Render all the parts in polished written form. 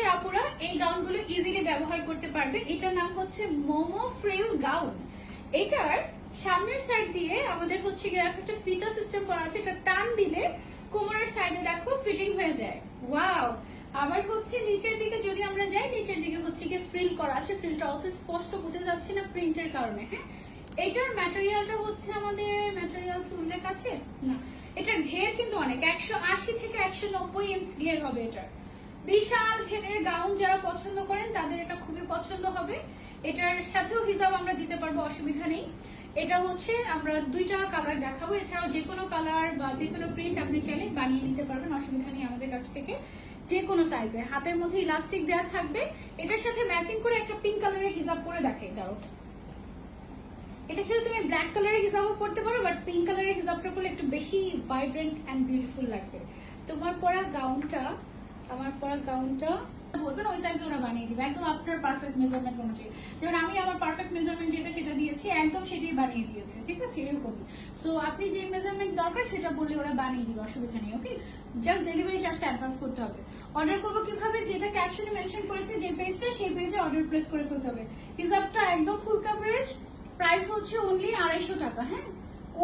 বয়সের আপুরা এই গাউনগুলো ইজিলি ব্যবহার করতে পারবে। এটার নাম হচ্ছে মোমো ফ্রিল গাউন। এটার সামনের সাইড দিয়ে আমাদের হচ্ছে গিয়ে একটা ফিতা সিস্টেম করা আছে, এটা টান দিলে কোমরের সাইডে দেখো ফিটিং হয়ে যায়। ওয়াও। আবার হচ্ছে নিচের দিকে যদি আমরা যাই, নিচের দিকে হচ্ছে গিয়ে ফ্রিল করা আছে, ফ্রিলটা অত স্পষ্ট বোঝা যাচ্ছে না প্রিন্টের কারণে। হ্যাঁ, এটার ম্যাটেরিয়ালটা হচ্ছে আমাদের ম্যাটেরিয়াল কি উল্লেখ আছে না, এটার ঘের কিন্তু অনেক, 180 থেকে 190 ইঞ্চ ঘের হবে এটার। বিশাল ঘেরের গাউন যারা পছন্দ করেন তাদের এটা খুবই পছন্দ হবে। এটার সাথেও হিজাব আমরা দিতে পারবো, অসুবিধা নেই। এটা হচ্ছে আমরা দুইটা কালার দেখাবো, এছাড়াও যে কোনো কালার বা যে কোনো প্রিন্ট আপনি চাইলে বানিয়ে নিতে পারবেন, অসুবিধা নেই আমাদের কাছ থেকে। যে কোনো সাইজে হাতের মধ্যে ইলাস্টিক দেওয়া থাকবে। এটার সাথে ম্যাচিং করে একটা পিঙ্ক কালারের হিজাব পরে দেখাই দাও। এটা সাথে তুমি ব্ল্যাক কালারের হিজাবও পরতে পারো, বাট পিঙ্ক কালারের হিজাবটা পরলে একটু বেশি ভাইব্রেন্ট এন্ড বিউটিফুল লাগবে। তোমার পরা গাউনটা, আমার পরা গাউনটা বলবেন ওই সাইজে ওরা বানিয়ে দিবে, একদম আপনার পারফেক্ট মেজারমেন্ট অনুযায়ী। যেমন আমি আমার পারফেক্ট মেজারমেন্ট যেটা সেটা দিয়েছি, একদম সেটাই বানিয়ে দিয়েছে, ঠিক আছে, এরকমই। সো আপনি যে মেজারমেন্ট দরকার সেটা বললে ওরা বানিয়ে দিবে, অসুবিধা নেই। ওকে, জাস্ট ডেলিভারি চার্জটা অ্যাডভান্স করতে হবে। অর্ডার করবো কিভাবে, যেটা ক্যাপশনে মেনশন করেছে যে পেজটা, সেই পেজে অর্ডার প্লেস করে ফেলতে হবে। হিজাবটা একদম ফুল কভারেজ, প্রাইস হচ্ছে অনলি 250 টাকা। হ্যাঁ,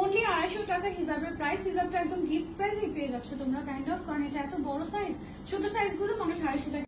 অনলি 250 টাকা হিজাবের প্রাইস। হিজাবটা একদম গিফট প্রাইসেই পেয়ে যাচ্ছ তোমরা কাইন্ড অফ, কারণ এটা এত বড় সাইজ, ছোট সাইজ গুলো মানুষ 250 টাকা